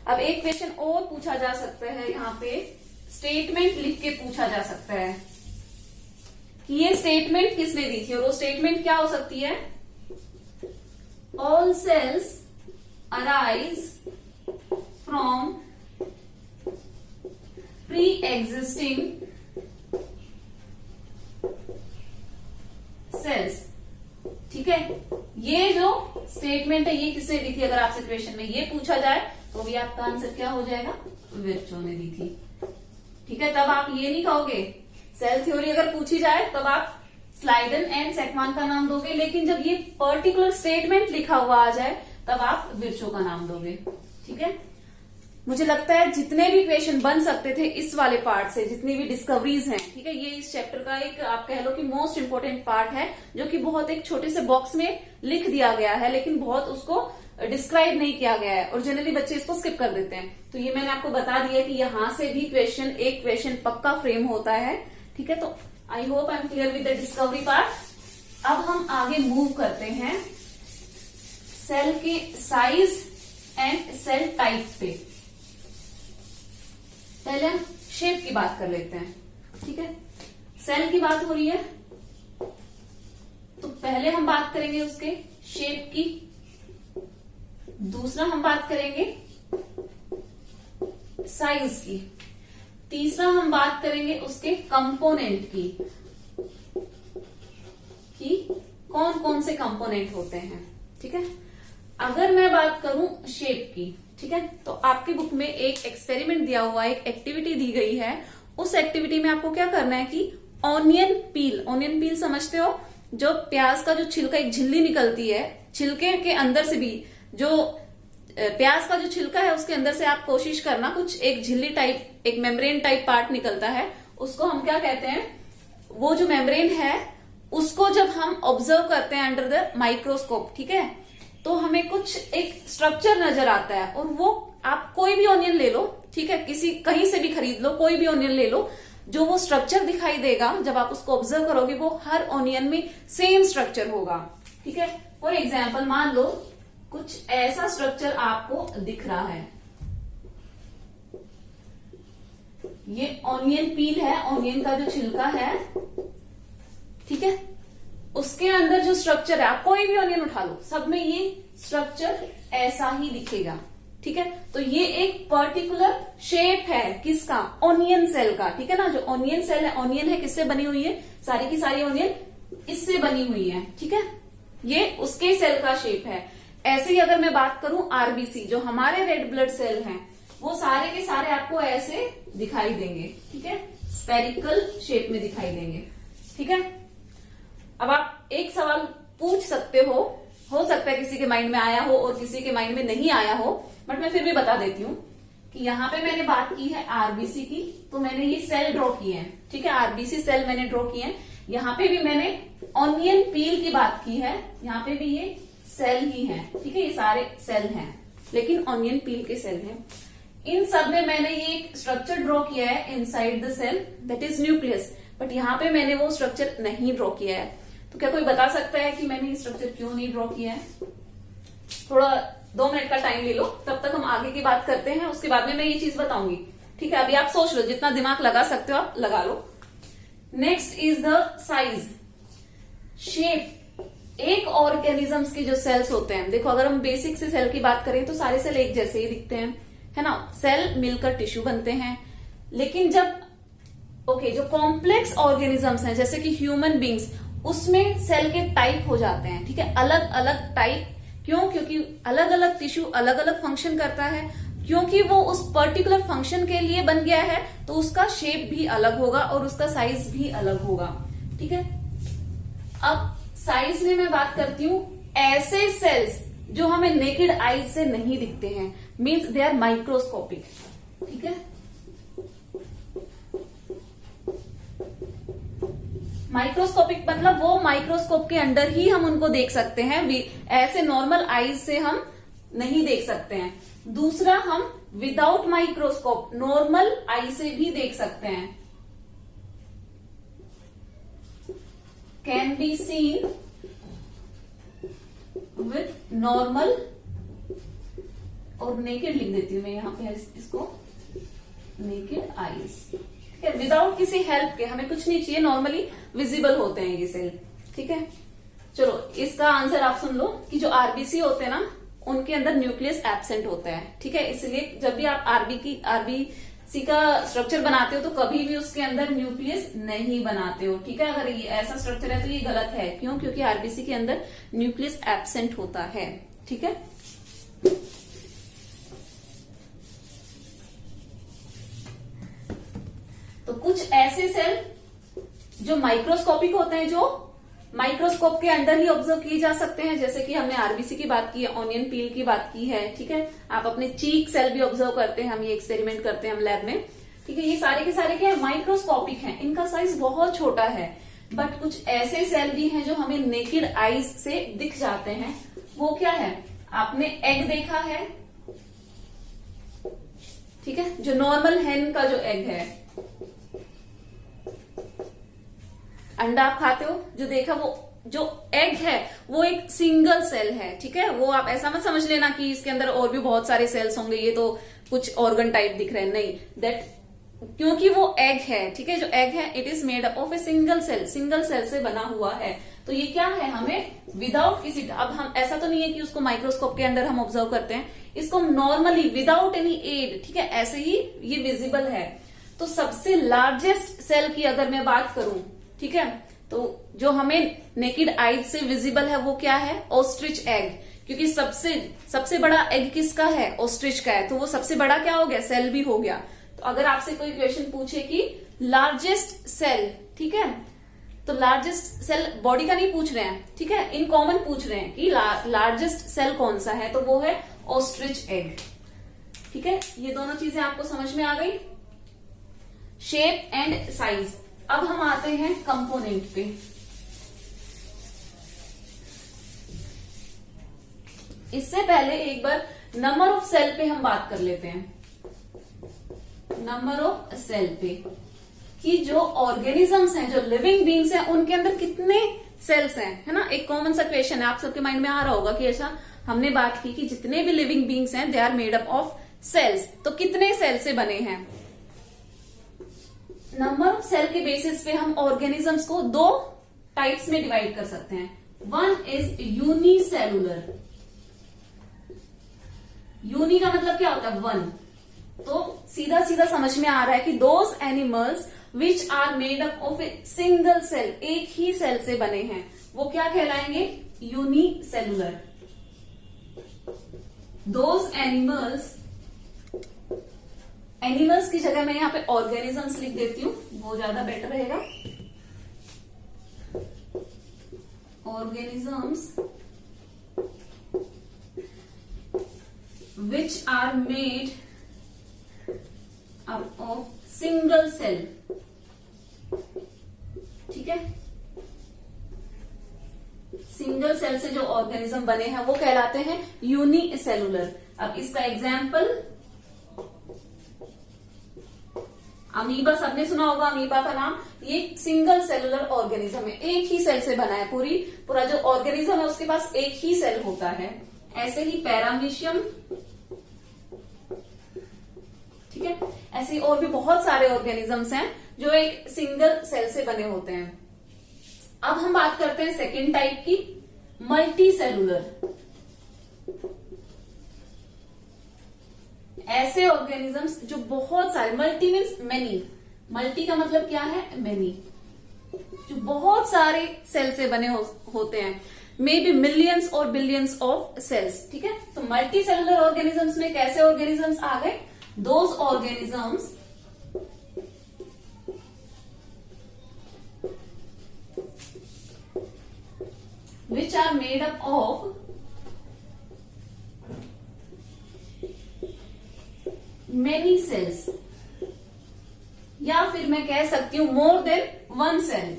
अब एक क्वेश्चन और पूछा जा सकता है, यहाँ पे स्टेटमेंट लिख के पूछा जा सकता है कि ये स्टेटमेंट किसने दी थी, और वो स्टेटमेंट क्या हो सकती है, all cells arise from pre existing cells, ठीक है। ये जो स्टेटमेंट है ये किसने दी थी, अगर आपसे क्वेश्चन में ये पूछा जाए तो भी आपका आंसर क्या हो जाएगा, विर्चो ने दी थी, ठीक है। तब आप ये नहीं कहोगे, सेल थ्योरी अगर पूछी जाए तब आप स्लाइडन एंड सैकमान का नाम दोगे, लेकिन जब ये पर्टिकुलर स्टेटमेंट लिखा हुआ आ जाए तब आप विर्चो का नाम दोगे, ठीक है। मुझे लगता है जितने भी क्वेश्चन बन सकते थे इस वाले पार्ट से, जितनी भी डिस्कवरीज हैं, ठीक है, ये इस चैप्टर का एक आप कह लो कि मोस्ट इंपोर्टेंट पार्ट है, जो कि बहुत एक छोटे से बॉक्स में लिख दिया गया है, लेकिन बहुत उसको डिस्क्राइब नहीं किया गया है, और जनरली बच्चे इसको स्किप कर देते हैं। तो ये मैंने आपको बता दिया कि यहां से भी एक क्वेश्चन पक्का फ्रेम होता है, ठीक है। तो I hope I am clear with the discovery part. अब हम आगे मूव करते हैं सेल के साइज एंड सेल टाइप पे। पहले हम शेप की बात कर लेते हैं, ठीक है। सेल की बात हो रही है तो पहले हम बात करेंगे उसके शेप की, दूसरा हम बात करेंगे साइज की, तीसरा हम बात करेंगे उसके कंपोनेंट की, कौन कौन से कंपोनेंट होते हैं। ठीक है, अगर मैं बात करूं शेप की, ठीक है, तो आपकी बुक में एक एक्सपेरिमेंट दिया हुआ है, एक एक्टिविटी दी गई है। उस एक्टिविटी में आपको क्या करना है कि ऑनियन पील समझते हो, जो प्याज का जो छिलका, एक झिल्ली निकलती है, छिलके के अंदर से भी जो प्याज का जो छिलका है उसके अंदर से आप कोशिश करना, कुछ एक झिल्ली टाइप, एक मेम्ब्रेन टाइप पार्ट निकलता है, उसको हम क्या कहते हैं, वो जो मेम्ब्रेन है उसको जब हम ऑब्जर्व करते हैं अंडर द माइक्रोस्कोप, ठीक है, तो हमें कुछ एक स्ट्रक्चर नजर आता है। और वो आप कोई भी ऑनियन ले लो, ठीक है, कहीं से भी खरीद लो, कोई भी ऑनियन ले लो, जो वो स्ट्रक्चर दिखाई देगा जब आप उसको ऑब्जर्व करोगे, वो हर ऑनियन में सेम स्ट्रक्चर होगा। ठीक है, फॉर एग्जाम्पल मान लो कुछ ऐसा स्ट्रक्चर आपको दिख रहा है, ये ऑनियन पील है, ऑनियन का जो छिलका है, ठीक है, उसके अंदर जो स्ट्रक्चर है, आप कोई भी ऑनियन उठा लो, सब में ये स्ट्रक्चर ऐसा ही दिखेगा। ठीक है, तो ये एक पर्टिकुलर शेप है किसका, ऑनियन सेल का। ठीक है ना, जो ऑनियन सेल है, ऑनियन है किससे बनी हुई है, सारी की सारी ऑनियन इससे बनी हुई है। ठीक है, ये उसके सेल का शेप है। ऐसे ही अगर मैं बात करूं आरबीसी, जो हमारे रेड ब्लड सेल हैं, वो सारे के सारे आपको ऐसे दिखाई देंगे। ठीक है, स्पेरिकल शेप में दिखाई देंगे। ठीक है, अब आप एक सवाल पूछ सकते हो सकता है किसी के माइंड में आया हो और किसी के माइंड में नहीं आया हो, बट मैं फिर भी बता देती हूँ कि यहाँ पे मैंने बात की है आरबीसी की, तो मैंने ये सेल ड्रॉ किए हैं। ठीक है, आरबीसी सेल मैंने ड्रॉ किए हैं। यहाँ पे भी मैंने ऑनियन पील की बात की है, यहाँ पे भी ये सेल ही है। ठीक है, ये सारे सेल हैं, लेकिन ऑनियन पील के सेल हैं। इन सब में मैंने ये एक स्ट्रक्चर ड्रॉ किया है inside the cell, that is nucleus, but यहाँ पे मैंने वो स्ट्रक्चर नहीं ड्रॉ किया है। तो क्या कोई बता सकता है कि मैंने ये स्ट्रक्चर क्यों नहीं ड्रॉ किया है? थोड़ा 2 मिनट का टाइम ले लो, तब तक हम आगे की बात करते हैं, उसके बाद में मैं ये चीज बताऊंगी। ठीक है, अभी आप सोच लो, जितना दिमाग लगा सकते हो आप लगा लो। Next is the size, shape. एक ऑर्गेनिजम्स के जो सेल्स होते हैं, देखो अगर हम बेसिक से सेल की बात करें तो सारे सेल एक जैसे ही दिखते हैं, है ना, सेल मिलकर टिश्यू बनते हैं। लेकिन जब जो कॉम्प्लेक्स ऑर्गेनिजम्स हैं जैसे कि ह्यूमन बींग्स, उसमें सेल के टाइप हो जाते हैं। ठीक है, अलग अलग टाइप, क्यों? क्योंकि अलग अलग टिश्यू अलग अलग फंक्शन करता है, क्योंकि वो उस पर्टिकुलर फंक्शन के लिए बन गया है, तो उसका शेप भी अलग होगा और उसका साइज भी अलग होगा। ठीक है, अब साइज में मैं बात करती हूं ऐसे सेल्स जो हमें नेकेड आईज से नहीं दिखते हैं, मीन्स दे आर माइक्रोस्कोपिक। ठीक है, माइक्रोस्कोपिक मतलब वो माइक्रोस्कोप के अंदर ही हम उनको देख सकते हैं, ऐसे नॉर्मल आईज से हम नहीं देख सकते हैं। दूसरा, हम विदाउट माइक्रोस्कोप नॉर्मल आई से भी देख सकते हैं, can be seen with normal, और नेकेड लिख देती हूं मैं यहां पे इसको, नेकेड आईज। विदाउट किसी हेल्प के, हमें कुछ नहीं चाहिए, नॉर्मली विजिबल होते हैं ये सेल। ठीक है, चलो इसका आंसर आप सुन लो कि जो आरबीसी होते हैं ना, उनके अंदर न्यूक्लियस एब्सेंट होता है। ठीक है, इसलिए जब भी आप आरबीसी का स्ट्रक्चर बनाते हो तो कभी भी उसके अंदर न्यूक्लियस नहीं बनाते हो। ठीक है, अगर ये ऐसा स्ट्रक्चर है तो ये गलत है। क्यों? क्योंकि आरबीसी के अंदर न्यूक्लियस एब्सेंट होता है। ठीक है, तो कुछ ऐसे सेल जो माइक्रोस्कोपिक होते हैं, जो माइक्रोस्कोप के अंदर ही ऑब्जर्व किए जा सकते हैं, जैसे कि हमने आरबीसी की बात की है, ऑनियन पील की बात की है। ठीक है, आप अपने चीक सेल भी ऑब्जर्व करते हैं, हम ये एक्सपेरिमेंट करते हैं हम लैब में। ठीक है, ये सारे के सारे क्या है, माइक्रोस्कोपिक हैं, इनका साइज बहुत छोटा है। बट कुछ ऐसे सेल भी हैं जो हमें नेकेड आईज से दिख जाते हैं। वो क्या है, आपने एग देखा है, ठीक है, जो नॉर्मल हेन का जो एग है, अंडा आप खाते हो, जो देखा, वो जो एग है वो एक सिंगल सेल है। ठीक है, वो आप ऐसा मत समझ लेना कि इसके अंदर और भी बहुत सारे सेल्स होंगे, ये तो कुछ ऑर्गन टाइप दिख रहे हैं, नहीं, दैट क्योंकि वो एग है। ठीक है, जो एग है it is made up of a single cell से बना हुआ है। तो ये क्या है, हमें विदाउट किसी, अब हम ऐसा तो नहीं है कि उसको माइक्रोस्कोप के अंदर हम ऑब्जर्व करते हैं, इसको नॉर्मली विदाउट एनी एड, ठीक है, ऐसे ही ये विजिबल है। तो सबसे लार्जेस्ट सेल की अगर मैं बात करूं, ठीक है, तो तो जो हमें नेकेड आईज से विजिबल है वो क्या है, ऑस्ट्रिच एग, क्योंकि सबसे बड़ा एग किसका है, ऑस्ट्रिच का है, तो वो सबसे बड़ा क्या हो गया, सेल भी हो गया। तो अगर आपसे कोई क्वेश्चन पूछे कि लार्जेस्ट सेल, ठीक है, तो लार्जेस्ट सेल बॉडी का नहीं पूछ रहे हैं, ठीक है, इन कॉमन पूछ रहे हैं कि लार्जेस्ट सेल कौन सा है, तो वो है ऑस्ट्रिच एग। ठीक है, ये दोनों चीजें आपको समझ में आ गई, शेप एंड साइज। अब हम आते हैं कंपोनेंट पे। इससे पहले एक बार नंबर ऑफ सेल पे हम बात कर लेते हैं, नंबर ऑफ सेल पे, कि जो ऑर्गेनिजम्स हैं, जो लिविंग बींग्स हैं, उनके अंदर कितने सेल्स हैं, है ना। एक कॉमन सा क्वेश्चन है, आप सबके माइंड में आ रहा होगा कि ऐसा हमने बात की कि जितने भी लिविंग बींग्स हैं they are made up of cells, तो कितने सेल से बने हैं। नंबर ऑफ सेल के बेसिस पे हम ऑर्गेनिजम्स को दो टाइप्स में डिवाइड कर सकते हैं। वन इज यूनिसेलुलर, यूनि का मतलब क्या होता है, वन, तो सीधा सीधा समझ में आ रहा है कि those animals which are made up of a single cell, एक ही सेल से बने हैं, वो क्या कहलाएंगे, यूनिसेलुलर। दोज एनिमल्स की जगह मैं यहां पे ऑर्गेनिजम्स लिख देती हूं, वो ज्यादा बेटर रहेगा। Organisms which are made up of single cell, ठीक है, सिंगल सेल से जो ऑर्गेनिज्म बने हैं वो कहलाते हैं यूनिसेलुलर। अब इसका एग्जाम्पल, अमीबा, सबने सुना होगा अमीबा का नाम, ये सिंगल सेलुलर ऑर्गेनिज्म है, एक ही सेल से बना है, पूरा जो ऑर्गेनिज्म है उसके पास एक ही सेल होता है। ऐसे ही पैरामीशियम, ठीक है, ऐसे और भी बहुत सारे ऑर्गेनिजम्स हैं जो एक सिंगल सेल से बने होते हैं। अब हम बात करते हैं सेकेंड टाइप की, मल्टी सेलुलर। ऐसे ऑर्गेनिजम्स जो बहुत सारे, मल्टी मीन्स मेनी, मल्टी का मतलब क्या है, मेनी, जो बहुत सारे सेल से बने होते हैं, मे बी मिलियंस और बिलियंस ऑफ सेल्स, ठीक है। तो मल्टी सेलुलर ऑर्गेनिजम्स में कैसे ऑर्गेनिजम्स आ गए, those organisms which are made up of many cells, या फिर मैं कह सकती हूं मोर देन वन सेल।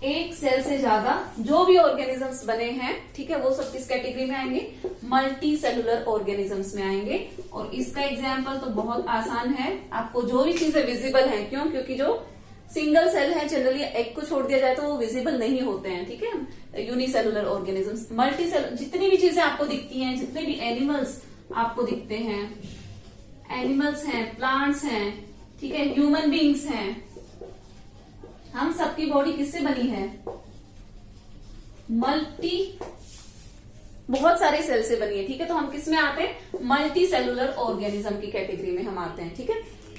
एक सेल से ज्यादा जो भी ऑर्गेनिजम्स बने हैं, ठीक है, वो सब किस कैटेगरी में आएंगे, मल्टी सेलुलर ऑर्गेनिजम्स में आएंगे। और इसका एग्जाम्पल तो बहुत आसान है, आपको जो भी चीजें विजिबल हैं, क्यों, क्योंकि जो सिंगल सेल है जनरली एग को छोड़ दिया जाए तो वो विजिबल नहीं होते हैं, ठीक है। यूनिसेलुलर ऑर्गेनिजम्स, मल्टी सेल, जितनी भी चीजें आपको दिखती हैं, जितने भी एनिमल्स आपको दिखते हैं, एनिमल्स हैं, प्लांट्स हैं, ठीक है, ह्यूमन बींग्स हैं, हम सबकी बॉडी किससे बनी है, बहुत सारे सेल से बनी है, ठीक है। तो हम किस में आते हैं, मल्टी सेलुलर ऑर्गेनिज्म की कैटेगरी में हम आते हैं, ठीक है।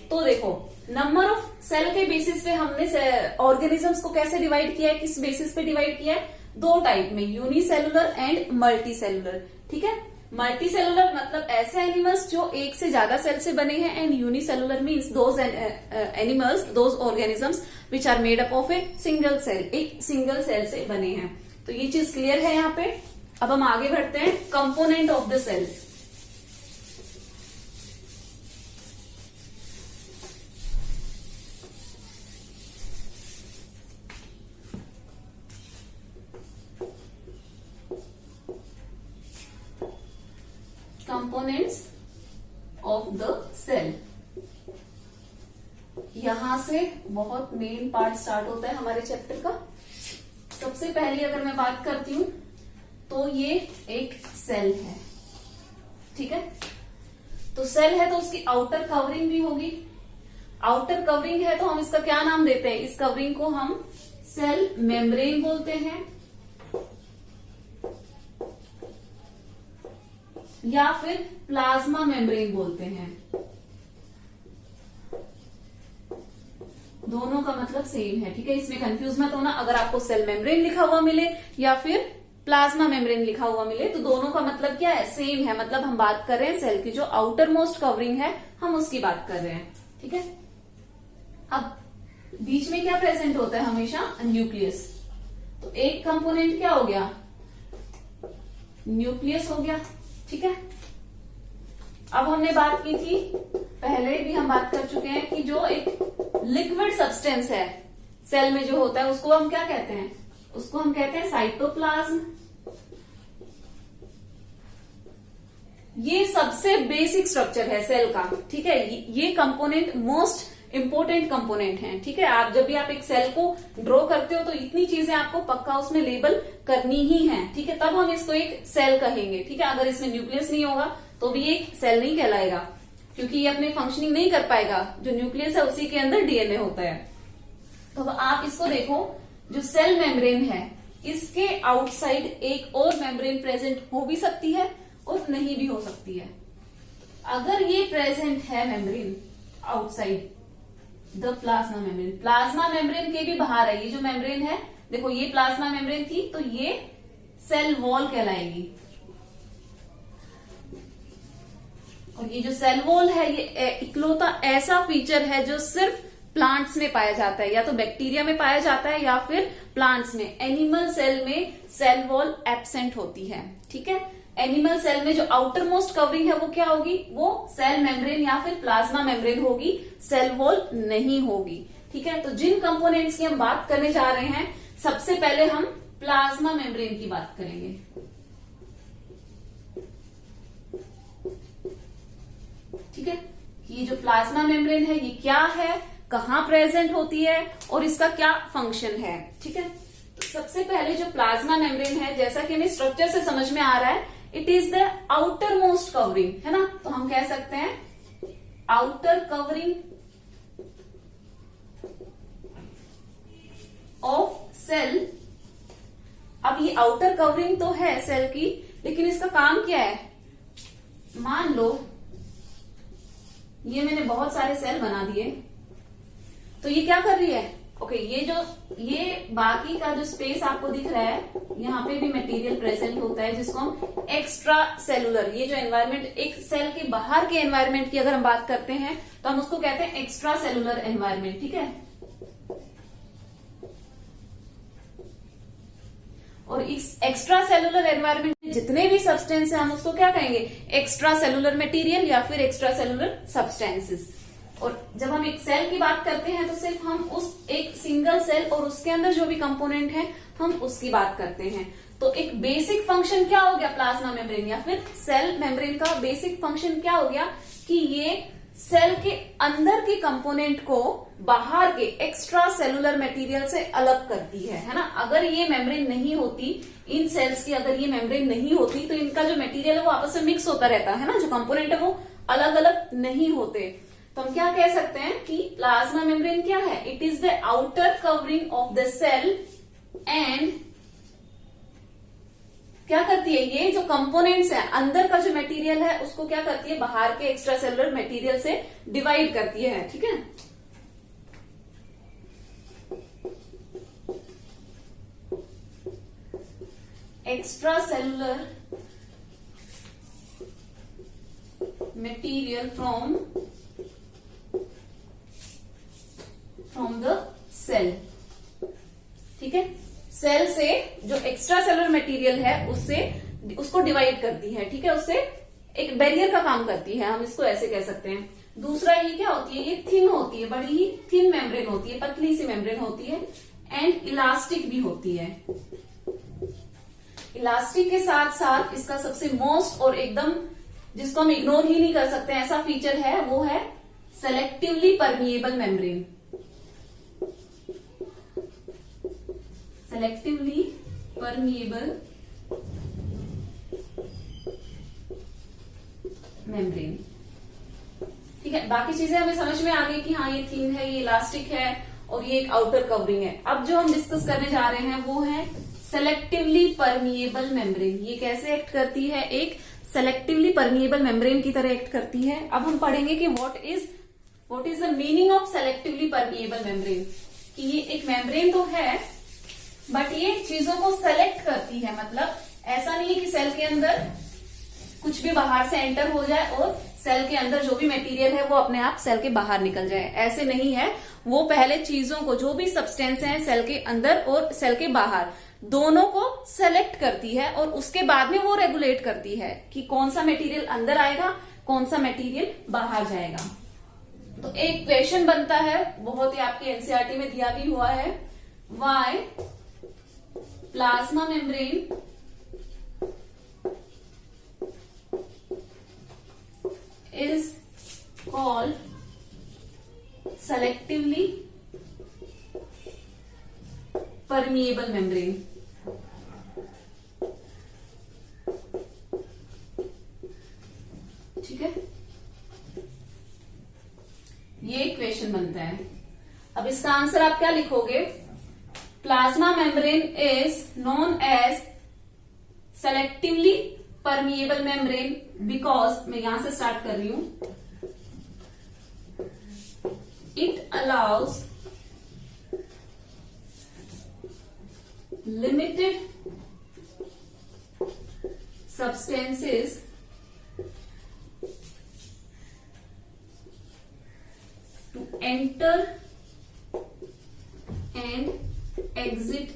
तो देखो, नंबर ऑफ सेल के बेसिस पे हमने ऑर्गेनिजम्स को कैसे डिवाइड किया है, किस बेसिस पे डिवाइड किया है, दो टाइप में, यूनिसेलुलर एंड मल्टी सेलुलर, ठीक है। मल्टी सेलुलर मतलब ऐसे एनिमल्स जो एक से ज्यादा सेल से बने हैं, and unicellular means those animals, those organisms which are made up of a single cell, एक सिंगल सेल से बने हैं। तो ये चीज क्लियर है यहाँ पे। अब हम आगे बढ़ते हैं, component of the cell. Components of the cell, यहां से बहुत मेन पार्ट स्टार्ट होता है हमारे चैप्टर का। सबसे पहले अगर मैं बात करती हूं तो ये एक सेल है, ठीक है। तो सेल है तो उसकी आउटर कवरिंग भी होगी, आउटर कवरिंग है तो हम इसका क्या नाम देते हैं, इस कवरिंग को हम सेल मेम्ब्रेन बोलते हैं, या फिर प्लाज्मा मेम्ब्रेन बोलते हैं। दोनों का मतलब सेम है, ठीक है। इसमें कंफ्यूज मत होना, अगर आपको सेल मेम्ब्रेन लिखा हुआ मिले या फिर प्लाज्मा मेम्ब्रेन लिखा हुआ मिले तो दोनों का मतलब क्या है, सेम है। मतलब हम बात कर रहे हैं सेल की जो आउटर मोस्ट कवरिंग है, हम उसकी बात कर रहे हैं, ठीक है। अब बीच में क्या प्रेजेंट होता है हमेशा, न्यूक्लियस। तो एक कंपोनेंट क्या हो गया, न्यूक्लियस हो गया, ठीक है। अब हमने बात की थी, पहले भी हम बात कर चुके हैं कि जो एक लिक्विड सब्सटेंस है सेल में जो होता है उसको हम क्या कहते हैं, उसको हम कहते हैं साइटोप्लाज्म। ये सबसे बेसिक स्ट्रक्चर है सेल का, ठीक है। ये कंपोनेंट मोस्ट इंपोर्टेंट कंपोनेंट है, ठीक है। आप जब भी आप एक सेल को ड्रॉ करते हो तो इतनी चीजें आपको पक्का उसमें लेबल करनी ही है, ठीक है। तब हम इसको एक सेल कहेंगे, ठीक है। अगर इसमें न्यूक्लियस नहीं होगा तो भी एक सेल नहीं कहलाएगा, क्योंकि ये अपने फंक्शनिंग नहीं कर पाएगा। जो न्यूक्लियस है उसी के अंदर डीएनए होता है। तो अब आप इसको देखो, जो सेल मेम्ब्रेन है इसके आउटसाइड एक और मेम्ब्रेन प्रेजेंट हो भी सकती है और नहीं भी हो सकती है। अगर ये प्रेजेंट है membrane outside the plasma membrane, plasma membrane के भी बाहर है, ये जो मेम्ब्रेन है देखो, ये प्लाज्मा मेम्ब्रेन थी तो ये सेल वॉल कहलाएगी। और ये जो सेल वॉल है ये इकलौता ऐसा फीचर है जो सिर्फ प्लांट्स में पाया जाता है, या तो बैक्टीरिया में पाया जाता है या फिर प्लांट्स में। एनिमल सेल में सेल वॉल एब्सेंट होती है, ठीक है। एनिमल सेल में जो आउटर मोस्ट कवरिंग है वो क्या होगी, वो सेल मेम्ब्रेन या फिर प्लाज्मा मेम्ब्रेन होगी, सेल वॉल नहीं होगी, ठीक है। तो जिन कंपोनेंट्स की हम बात करने जा रहे हैं, सबसे पहले हम प्लाज्मा मेम्ब्रेन की बात करेंगे, ठीक है। ये जो प्लाज्मा मेम्ब्रेन है ये क्या है, कहां प्रेजेंट होती है और इसका क्या फंक्शन है, ठीक है। तो सबसे पहले जो प्लाज्मा मेम्ब्रेन है, जैसा कि हमें स्ट्रक्चर से समझ में आ रहा है, it is the outer most covering, है ना। तो हम कह सकते हैं आउटर कवरिंग ऑफ सेल। अब ये आउटर कवरिंग तो है सेल की, लेकिन इसका काम क्या है, मान लो ये मैंने बहुत सारे सेल बना दिए, तो ये क्या कर रही है, ओके, ये बाकी का जो स्पेस आपको दिख रहा है, यहाँ पे भी मटेरियल प्रेजेंट होता है जिसको हम एक्स्ट्रा सेलुलर, ये जो एनवायरमेंट, एक सेल के बाहर के एनवायरमेंट की अगर हम बात करते हैं तो हम उसको कहते हैं एक्स्ट्रा सेलुलर एनवायरमेंट, ठीक है। और इस एक्स्ट्रा सेलुलर एनवायरमेंट में जितने भी सब्सटेंस है हम उसको क्या कहेंगे, एक्स्ट्रा सेलुलर मटेरियल या फिर एक्स्ट्रा सेलुलर सब्सटेंसेस। और जब हम एक सेल की बात करते हैं तो सिर्फ हम उस एक सिंगल सेल और उसके अंदर जो भी कंपोनेंट है हम उसकी बात करते हैं। तो एक बेसिक फंक्शन क्या हो गया प्लाज्मा मेम्ब्रेन या फिर सेल मेम्ब्रेन का बेसिक फंक्शन क्या हो गया कि ये सेल के अंदर के कंपोनेंट को बाहर के एक्स्ट्रा सेलुलर मटेरियल से अलग करती है ना। अगर ये मेम्ब्रेन नहीं होती, इन सेल्स की अगर ये मेम्ब्रेन नहीं होती तो इनका जो मटेरियल है वो आपस में मिक्स होता रहता है ना, जो कंपोनेंट है वो अलग अलग नहीं होते। तो हम क्या कह सकते हैं कि प्लाज्मा मेम्ब्रेन क्या है, it is the outer covering of the cell and क्या करती है, ये जो कंपोनेंट्स है अंदर का जो मटेरियल है उसको क्या करती है, बाहर के एक्स्ट्रा सेलुलर मटेरियल से डिवाइड करती है, ठीक है। Extra cellular material from the cell, ठीक है। सेल से जो एक्स्ट्रा सेलुलर मटेरियल है उसको डिवाइड करती है, ठीक है। उससे एक बैरियर का काम करती है, हम इसको ऐसे कह सकते हैं। दूसरा ये क्या होती है, ये थिन होती है, बड़ी ही थिन मेम्ब्रेन होती है, पतली सी मेम्ब्रेन होती है एंड इलास्टिक भी होती है। इलास्टिक के साथ साथ इसका सबसे मोस्ट और एकदम जिसको हम इग्नोर ही नहीं कर सकते ऐसा फीचर है, वो है selectively permeable membrane. Selectively permeable membrane, ठीक है। बाकी चीजें हमें समझ में आ गई कि हाँ ये थिन है, ये इलास्टिक है और ये एक आउटर कवरिंग है। अब जो हम डिस्कस करने जा रहे हैं वो है सेलेक्टिवली परमिएबल मेम्ब्रेन। ये कैसे एक्ट करती है, एक सेलेक्टिवली परमिएबल मेम्ब्रेन की तरह एक्ट करती है। अब हम पढ़ेंगे कि what what is the meaning of selectively permeable membrane? कि ये एक मेम्ब्रेन तो है बट ये चीजों को सेलेक्ट करती है, मतलब ऐसा नहीं है कि सेल के अंदर कुछ भी बाहर से एंटर हो जाए और सेल के अंदर जो भी मटेरियल है वो अपने आप सेल के बाहर निकल जाए, ऐसे नहीं है। वो पहले चीजों को, जो भी सब्सटेंस है सेल के अंदर और सेल के बाहर, दोनों को सेलेक्ट करती है और उसके बाद में वो रेगुलेट करती है कि कौन सा मटेरियल अंदर आएगा, कौन सा मटेरियल बाहर जाएगा। तो एक क्वेश्चन बनता है, बहुत ही आपके एनसीईआरटी में दिया भी हुआ है, why plasma membrane is called selectively permeable membrane? ठीक है, ये क्वेश्चन बनता है। अब इसका आंसर आप क्या लिखोगे? Plasma membrane is known as selectively permeable membrane because, मैं यहां से स्टार्ट कर रही हूं, it allows limited substances to enter and exit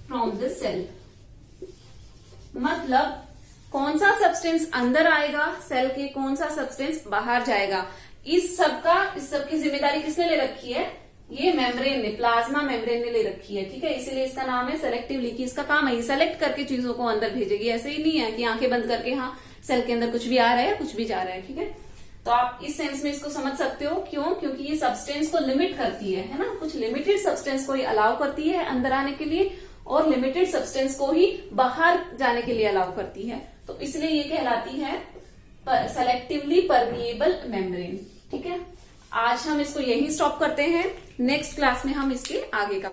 from the cell। मतलब कौन सा सब्सटेंस अंदर आएगा सेल के, कौन सा सब्सटेंस बाहर जाएगा, इस सबकी जिम्मेदारी किसने ले रखी है? ये मेम्ब्रेन ने, प्लाज्मा मेम्ब्रेन ने ले रखी है। ठीक है, इसीलिए इसका नाम है सेलेक्टिवली, कि इसका काम है ये सेलेक्ट करके चीजों को अंदर भेजेगी। ऐसे ही नहीं है कि आंखें बंद करके हाँ सेल के अंदर कुछ भी आ रहा है, कुछ भी जा रहा है। ठीक है, तो आप इस सेंस में इसको समझ सकते हो। क्यों? क्योंकि ये सब्सटेंस को लिमिट करती है ना, कुछ लिमिटेड सब्सटेंस को ये अलाउ करती है अंदर आने के लिए और लिमिटेड सब्सटेंस को ही बाहर जाने के लिए अलाउ करती है। तो इसलिए ये कहलाती है सेलेक्टिवली परमिएबल मेम्ब्रेन। ठीक है, आज हम इसको यही स्टॉप करते हैं। नेक्स्ट क्लास में हम इसके आगे का